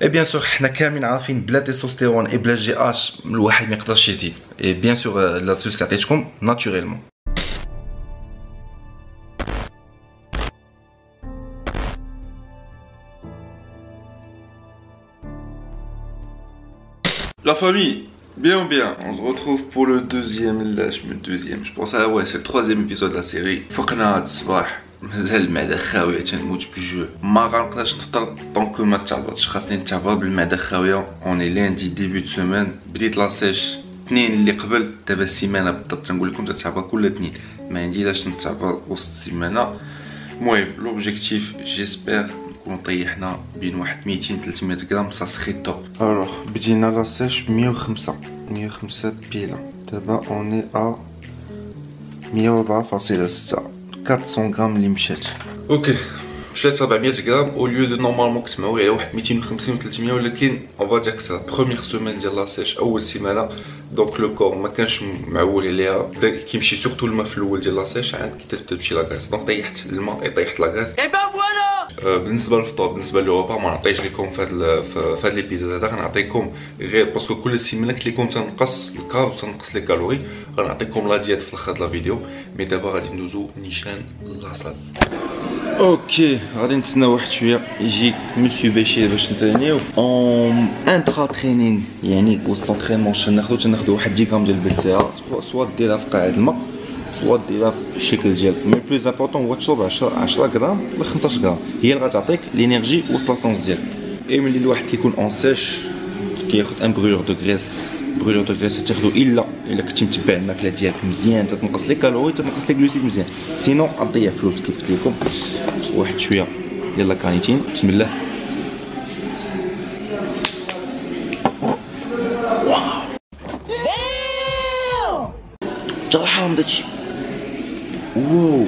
Et bien sûr حنا كاملين عارفين بلا تستوستيرون et بلا جي اش الواحد ما يقدرش يزيد. Et bien sûr لا سوس عطيتكم naturellement. La famille, bien ou bien, on se retrouve pour le deuxième, je pense, ouais, c'est le troisième épisode de la série. فقنا هاد الصباح مازال المعدة خاوية تنموت بجوع، ما غنقدرش نفطر طونك ما تهبطش، خاصني نتهبط بالمعدة خاوية. اوني لاندي ديبي دو سومان، بديت لاسيش اثنين اللي قبل، دابا السيمانة بالضبط تنقول لكم تتهبط كل اثنين، ما عندي لاش نتهبط وسط السيمانة. المهم لوبجيكتيف جيسبر نكونو طيحنا بين واحد 200 300 غرام، سا سخي توب. الوغ بدينا لاسيش 105 بيلا، دابا اوني ا 104.6، 400 غرام اللي مشات. اوكي مشات 700 غرام او ليو دو نورمالمون كنت معول على واحد 250 و 300، ولكن اون فا دير كسا بروميير سومان ديال لاسيش، اول سيمانه دونك لو كور ما كانش معول عليها، بدا كيمشي سورتو الماء في الاول ديال لاسيش عاد كي تبدا تمشي لاكاس، دونك طيحت الماء طيحت لاكاس. اي با فوالا بالنسبه للفطور، بالنسبه للوبا ما نعطيش لكم في هذا ليبيزود هذا، غنعطيكم غير باسكو كل سيمانه قلت لكم تنقص الكارب وتنقص لي كالوري، غنعطيكم لا ديات في الاخر د لا فيديو. مي دابا غادي ندوزو نيشان لاصال. اوكي غادي نتسناو واحد شويه يجي مسيو بشير باش نترينيو اون انترا ترينينغ، يعني وسط لونطرينمون تناخدو واحد 10 غرام ديال البسيره، سوا ديرها في قاع الماء سوا ديرها في الشكل ديالك. مي بلوز امبورطون هو تشرب 10 غرام ولا 15 غرام، هي اللي غتعطيك لينيرجي وسط لاسونس ديالك. اي ملي الواحد كيكون اون سيش كياخد ان برولور دو غريس تاخدو الا كنتي متبع الماكله ديالك مزيان، تتنقص لي كالوري تتنقص لي جلوسيد مزيان، سينو غتضيع فلوس كيف قلت لكم. واحد شويه ديال لاكانيتين، بسم الله. جا حرام داكشي، واو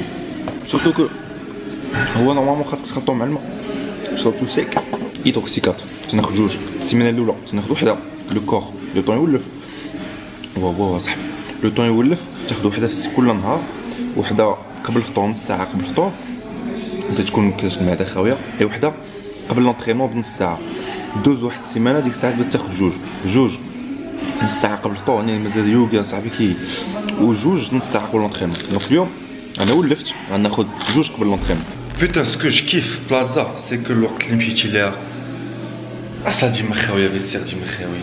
سورتو كو هو نورمالمون خاصك تخلطو مع الماء، شربتو سيك ايتوكسيكات. تناخد جوج، السيمانه الاولى تناخد وحده لو كور لو طون يولف، واو صاحبي لو طون يولف، تاخد وحده في كل نهار، وحده قبل الفطور نص ساعه قبل الفطور بدا تكون كاش المعده خاويه، اي وحده قبل لونطرينمون بنص ساعه. دوز واحد السيمانه ديك الساعه بدا تاخد جوج نص ساعه قبل الفطور، يعني مازال يوغا صاحبي كي، وجوج نص ساعه قبل لونطرينمون. دونك اليوم انا ولفت غناخد جوج قبل لونطرينمون. بوتان سكو جو كيف بلازا سي كو الوقت اللي مشيتي ليها اصلا ديما خاويه، فيسير ديما خاوي.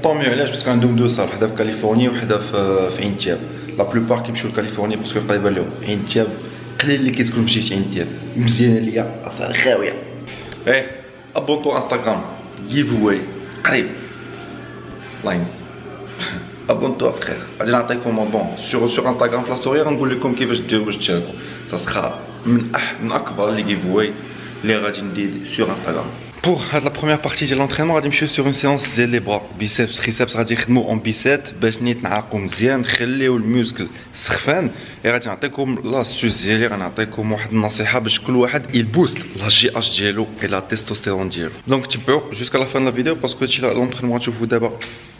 طون ميو علاش؟ باسكو عندهم دو صار، وحده في كاليفورنيا وحده في عين تياب. لا بلوبار كيمشيو لكاليفورنيا باسكو قريبه لهم، عين تياب قليل اللي كيسكن مشيت عين تياب مزيانه ليا اصلا خاويه. ايه ابونتو انستغرام جيف واي قريب لاينز ابونتو فخير. غادي نعطيكم بون سور انستغرام في لا ستوري غنقول لكم كيفاش ديروا باش تشاركوا، سا سخا من اكبر لي جيف واي اللي غادي ندير سور انستغرام. Pour la première partie de l'entraînement, je suis sur une séance des bras, biceps, triceps, غادي نخدموا en biceps باش نتنعقوا مزيان، نخليو الميوسكل سخفان. غادي نعطيكم لاستوس ديالي، غنعطيكم واحد النصيحه باش كل واحد يبوست لا جي اش ديالو et la تستوستيرون ديالو. دونك تبعوا jusqu'à la fin de la vidéo باسكو هادشي لونطرينمون غتشوفوا دابا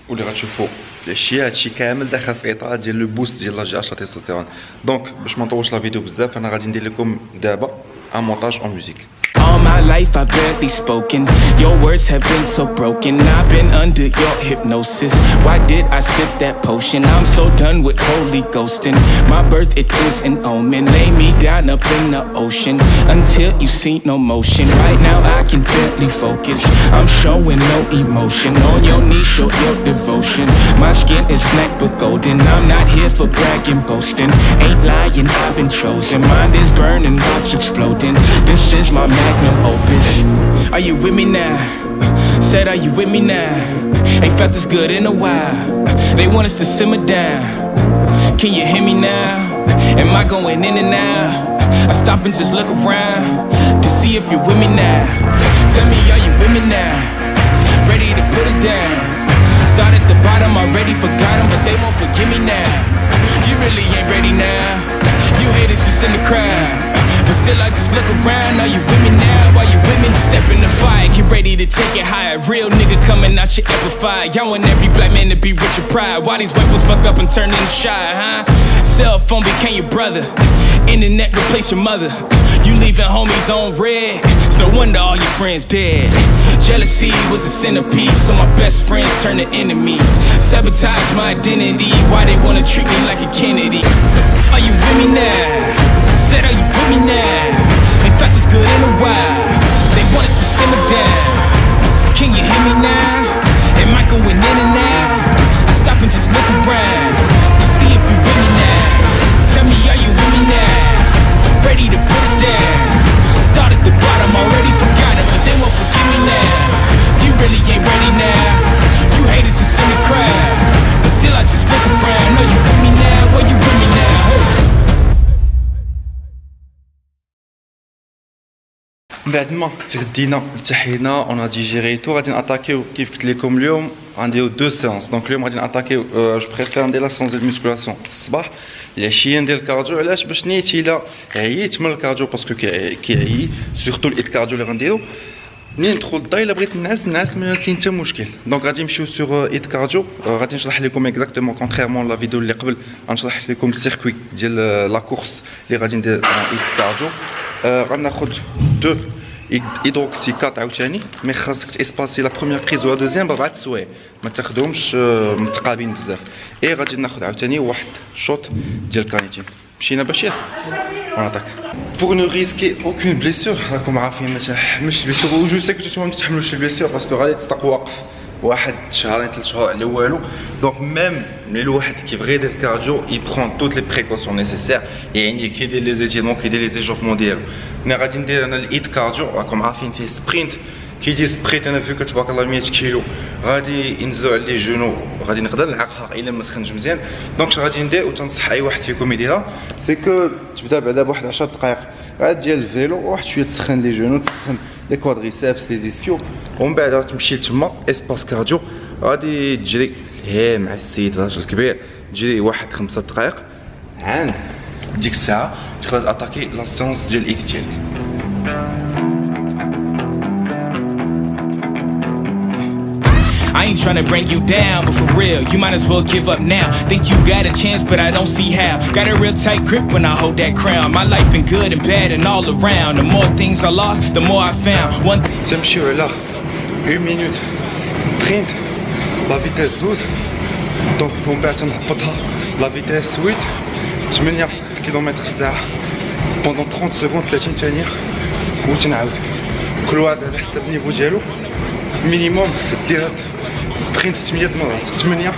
واللي غتشوفوا الاشياء هادشي كامل داخل في اطار ديال لو بوست ديال لا جي اش لا تستوستيرون. دونك باش ما نطولش لا فيديو بزاف انا غادي ندير لكم دابا ان مونتاج اون ميوزيك. All my life I've barely spoken. Your words have been so broken. I've been under your hypnosis. Why did I sip that potion? I'm so done with holy ghosting. My birth, it is an omen. Lay me down up in the ocean until you see no motion. Right now I can barely focus. I'm showing no emotion. On your knees, show your devotion. My skin is black but golden. I'm not here for bragging, boasting. Ain't lying, I've been chosen. Mind is burning, heart's exploding. This is my magnum opus. Are you with me now? Said, are you with me now? Ain't felt this good in a while. They want us to simmer down. Can you hear me now? Am I going in and out? I stop and just look around to see if you're with me now. Tell me, are you with me now? Ready to put it down. Start at the bottom, already forgot them, but they won't forgive me now. You really ain't ready now. You haters just in the crowd, but still I just look around. Are you with me now? Are you with me? Step in the fire, get ready to take it higher. Real nigga coming out your amplifier. Y'all want every black man to be rich and proud. Why these weapons fuck up and turn into shy, huh? Cell phone became your brother. Internet replace your mother. You leaving homies on red. It's no wonder all your friends dead. Jealousy was a centerpiece, so my best friends turned to enemies. Sabotage my identity. Why they wanna treat me like a Kennedy? Are you with me now? Said, are you with me now? They felt this good in a while. They want us to simmer down. Can you hear me now? Am I going in and out? Stop and just look around to see if you with me now. Tell me, are you with me now? Ready to put it down. Start at the bottom, already forgot it, but they won't forgive me now. You really ain't ready now. You haters just in the crowd, but still I just look around. Are you with me now? Where you with me now? بعد ما تغدينا ارتحينا اون ديجيري تو غادي ناتاكيو كيف قلت لكم اليوم غنديرو دو سيونس. دونك اليوم غادي ناتاكيو جو بريفير ندير لا سيونس ديال الميسكولاسيون في الصباح، العشيه ندير الكارديو. علاش؟ باش نيتي الا عييت من الكارديو باسكو كيعيي سورتو الايد كارديو اللي غنديرو. منين ندخل للدار الا بغيت نعس ما كاين حتى مشكل. دونك غادي نمشيو سور ايد كارديو. غادي نشرح لكم اكزاكتومون كونتريرمون لا فيديو اللي قبل غنشرح لكم السيركوي ديال لا كورس اللي غادي ندير ايد كارديو. غناخذ دو هيدروكسيكات عاوتاني، مي خاصك تاسباسي لا بروميير بريز ولا دوزيام ب4 سوايع، ما تاخذهمش متقابلين بزاف. اي غادي ناخذ عاوتاني واحد شوط ديال كانيتين. مشينا باش ونعطيك بور نو ريسكي اوكين بليسيور. راكم عارفين ما تحملش بليسيور، و جو سي كو نتوما ما تتحملوش البليسيور باسكو غادي تستق واقف واحد شهرين 3 شهور على والو. دونك ميم ملي الواحد كيبغي يدير كارديو يبرون توت لي بريكوسيون نيسيسير، يعني كيدير لي زيتيرمون كيدير لي زيشوفمون ديالو. ملي غادي ندير انا الايد كارديو راكم عارفين فيه سبرينت. كيجي سبرينت انا فيك تبارك الله 100 كيلو غادي ينزلوا على لي جونو، غادي نقدر نعرقها الا ما سخنش مزيان. دونك اش غادي ندير وتنصح اي واحد فيكم يديرها سي كو تبدا بعدا بواحد 10 دقائق غادي ديال الفيلو، واحد شويه تسخن لي جونو، تسخن لي كوادريسيبس لي زيسكيو، ومن بعد تمشي لتما اسباس كارديو غادي تجري هي مع السيد راجل كبير، تجري واحد 5 دقائق. عند ديك الساعه تقدر اتاكي لا سيونس ديال الايد ديالك. I ain't tryna bring you down, but for real, you might as well give up now. Think you got a chance, but I don't see how. Got a real tight grip when I hold that crown. My life been good and bad and all around. The more things I lost, the more I found. One تمشيو على 1 minute سبرينت لا فيتيس 12، دونك من بعد تنهبطها لا فيتيس 8 كيلومتر في الساعة بوندون 30 سكوند 30 ثانية، وتنعاود كل واحد على حسب النيفو ديالو. مينيموم دير سبرينت 8 مرات، 8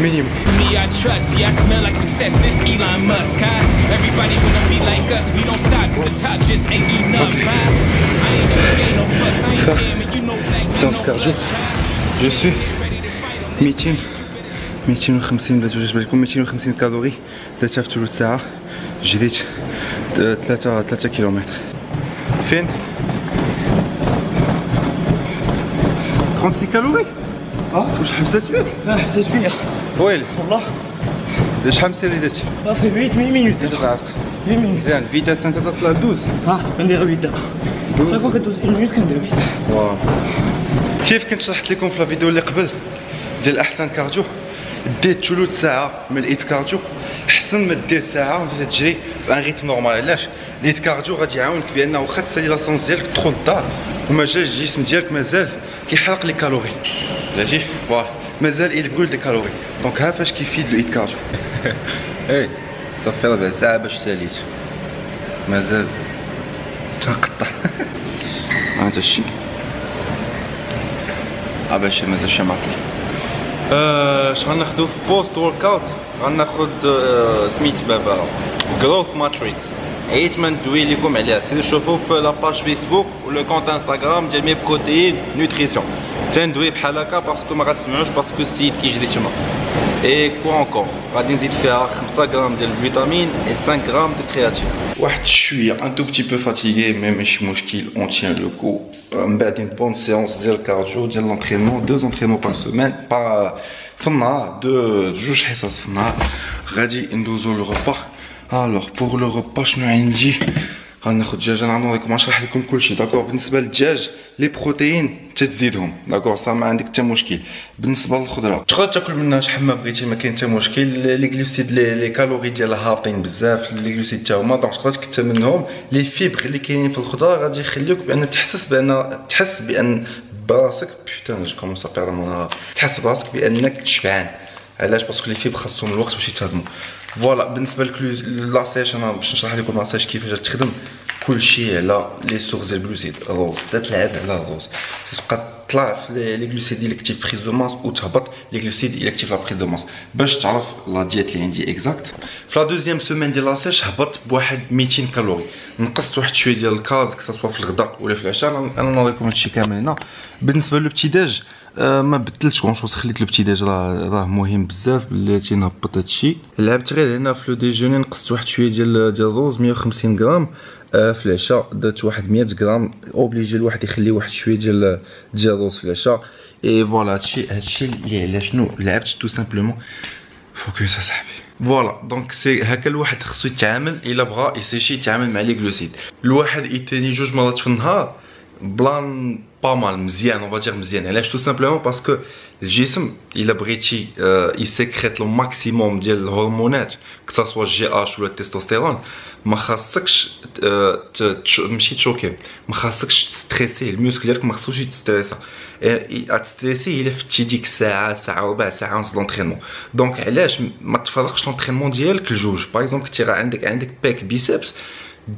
مينيموم. me I trust, yeah I smell like success. This Elon Musk, huh? Everybody wanna be like us. We don't stop 'cause the top just ain't enough, huh? I ain't never gave no fucks. I ain't scamming, you know that. séance cardio. Je suis 250 باش توجد بالكم 250 كالوري، 3 في ثلث ساعة. جريت 3 كيلومتر. فين؟ 36 كالوري؟ واش حبست بك؟ لا حسيت بيا ويلي والله. شحال مسيري درتي؟ صافي بغيت 8 مينوت. 8 مينوت مزيان. فيتاس انت تطلع 12. غندير غير دابا. صافي فوا كدوز 1 مينوت كندير غير. واو. كيف كنت شرحت لكم في لا فيديو اللي قبل ديال احسن كارديو، ديت ثلث ساعة من الايد كارديو احسن ما دير ساعة وانت تجري في ان ريتم نورمال. علاش؟ الايد كارديو غادي يعاونك بانه واخا تسالي لا سونس ديالك تدخل للدار وما جاش الجسم ديالك مازال كيحرق لي كالوري، بلاتي فوالا مازال il brûle des calories. دونك ها فاش كيفيد الايد كارديو. اي صافي 4 ساعة باش ساليت مازال تنقطع. هذا الشيء باش مازال شي معطل. اش غناخدو في بوست ورك اوت؟ غناخد سميت بابا جروث ماتريكس. عييت ما ندوي لكم عليها، سيروا شوفوا في لاباج فيسبوك ولا كونت انستغرام ديال مي بروتيين نوتريسيون. تندوي بحال هكا باسكو ما غتسمعوش باسكو السيد كيجري تما. اي كوا انكور غادي نزيد فيها 5 غرام ديال الفيتامين و 5 غرام دو كرياتين. واحد شويه ان تو بتي بو فاتيغي مي ماشي مشكل، اون تيان لو كو. من بعد اون بون سيونس ديال الكارديو ديال لونترينمون، 2 انترينمون بار سيمين في النهار، 2 حصص في النهار. غادي ندوزو لو ريبا. الوغ بور لو ريبا شنو عندي؟ غناخد الدجاج انا نوريكم نشرح لكم كلشي داكور. بالنسبه للدجاج لي بروتين تزيدهم داكور صا ما عندك حتى مشكل. بالنسبه للخضره تقدر تاكل منها شحال ما بغيتي ما كاين حتى مشكل. لي غلوسيد لي كالوري ديالها هابطين بزاف لي غلوسيد حتى هما دونك تقدر تكثر منهم. لي فيبر اللي كاينين في الخضره غادي يخليوك بان تحس بان براسك بوتان جو كومونس ا بيردر مون تحس براسك بانك شبعان. علاش؟ باسكو لي فيبر خاصهم الوقت باش يتهضموا. فوالا بالنسبه للاسيش انا باش نشرح لكم لاسيش كيفاش تخدم كلشي على لي سورس ديال الجلوسيد. الروز تتلعب على الروز تبقى تطلع في لي غلوسيد اللي كتيف بريز دو ماس وتهبط لي غلوسيد اللي كتيف لا بريز دو ماس باش تعرف لا دييت اللي عندي اكزاكت. في لا دوزيام سيمين ديال لاسيش هبط بواحد 200 كالوري. نقصت واحد شويه ديال الكارز كسوا في الغداء ولا في العشاء. انا نوريكم هادشي كامل هنا. بالنسبه للبتي داج ما بدلتش كونشوز خليت البتي داج راه مهم بزاف بلاتي نهبط هادشي. لعبت غير هنا في لو ديجوني نقصت واحد شويه ديال الروز 150 غرام. في العشاء درت واحد 100 غرام. اوبليجي الواحد يخلي واحد شويه ديال الروز في العشاء. اي فوالا هادشي اللي على شنو لعبت تو سامبلومون فوكس اصاحبي. فوالا دونك سي هكا الواحد خصو يتعامل الا بغى يسيشي يتعامل مع لي غلوسيد. الواحد يتاني 2 مرات في النهار بلان با مال مزيان اون فادير مزيان. علاش؟ تو سامبلومون باسكو الجسم الا بغيتي يسكريت لو ماكسيموم ديال الهرمونات كسا جي اش ولا التستوستيرون ما خاصكش ماشي تشوكي ما خاصكش تستريسي. الميوسكل ديالك ما خصوش يتستريسا. تستريسي الا فتي ديك ساعه وربع ساعه ونص لونطرينمون. دونك علاش ما تفرقش لونطرينمون ديالك لجوج؟ باغ اكزومبل كنتي راه عندك باك بيسبس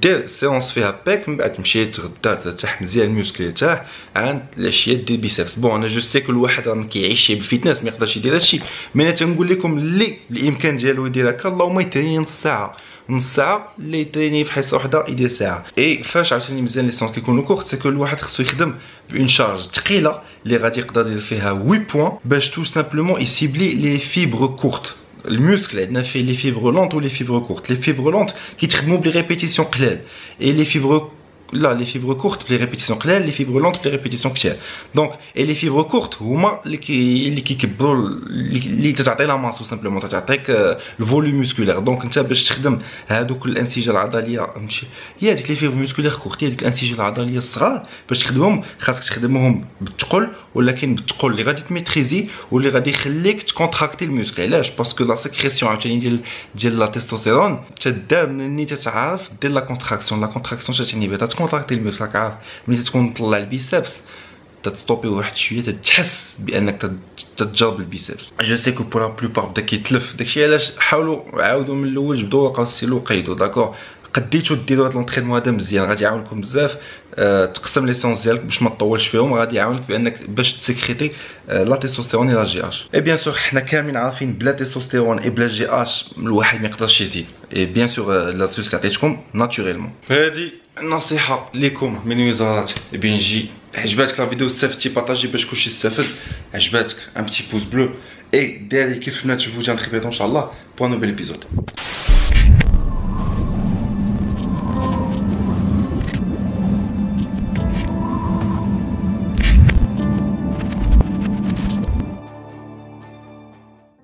دير سيونس فيها باك من بعد تمشي تغدا ترتاح مزيان الميوسكل يرتاح عند العشيه دير بيسبس. بون انا جو سي كل واحد راه ما كيعيش بالفيتنس ما يقدرش يدير هادشي. مي انا تنقول لكم اللي الامكان ديالو يدير هكا اللهم يتريني نص ساعه اللي يتريني في حصه وحده يدير ساعه. اي فاش عاوتاني مزيان لي سونس كيكونوا كورت سي كو الواحد خصو يخدم بون شارج ثقيله اللي غادي يقدر يدير فيها 8 بوين باش تو سامبلومون يسيبلي لي فيبر كورت. الميوسكل عندنا فيه لي فيبر لونت و لي فيبر كورت. لي فيبر لونت كيتخدموا بلي ريبيتيسيون قلال اي لي فيبر لا لي فيبر كورت بلي ريبيتيسيون قلال لي فيبر لونت بلي ريبيتيسيون كثير. دونك اي لي فيبر كورت هما اللي كيكبروا اللي تعطي لا ماس سامبلومون تعطيك الفوليوم ميسكولير. دونك انت باش تخدم هذوك الانسجه العضليه ماشي هي هذيك لي فيبر ميسكولير كورت هي هذيك الانسجه العضليه الصغار باش تخدمهم خاصك تخدمهم بالثقل ولكن بالثقل اللي غادي تميتريزي واللي غادي يخليك تكونتراكتي الميوسكل. علاش؟ باسكو لا سيكريسيون عاوتاني ديال لا تستوستيرون تدار منين تتعرف دير لا كونتراكسيون تعني بها تكونتراكتي الميوسكل. راك عارف ملي تكون طلع البيسبس تستوبي واحد شويه تحس بانك تتجرب البيسبس. جو سي كو بور لا بلوبار بدا كيتلف داكشي. علاش حاولوا عاودوا من الاول جبدوا لقاو السيلو قيدوا داكور. قديتو ديروا هاد لونطرينمون هذا مزيان غادي يعاونكم بزاف. تقسم لي سونس ديالك باش ما تطولش فيهم غادي يعاونك بانك باش تسكريتي لا تستوستيرون لا جي اش. اي بيان سور حنا كاملين عارفين بلا تستوستيرون اي بلا جي اش الواحد ما يقدرش يزيد. اي بيان سور لا سوس عطيتكم ناتوريلمون. هذه نصيحه ليكم من وزاره بنجي. عجباتك لا فيديو استفدتي بارطاجي باش كلشي يستافد. عجباتك ان بتي بوز بلو اي ديري كيف ما تشوفوا تنخبيطو ان شاء الله بو نوفيل ايبيزود.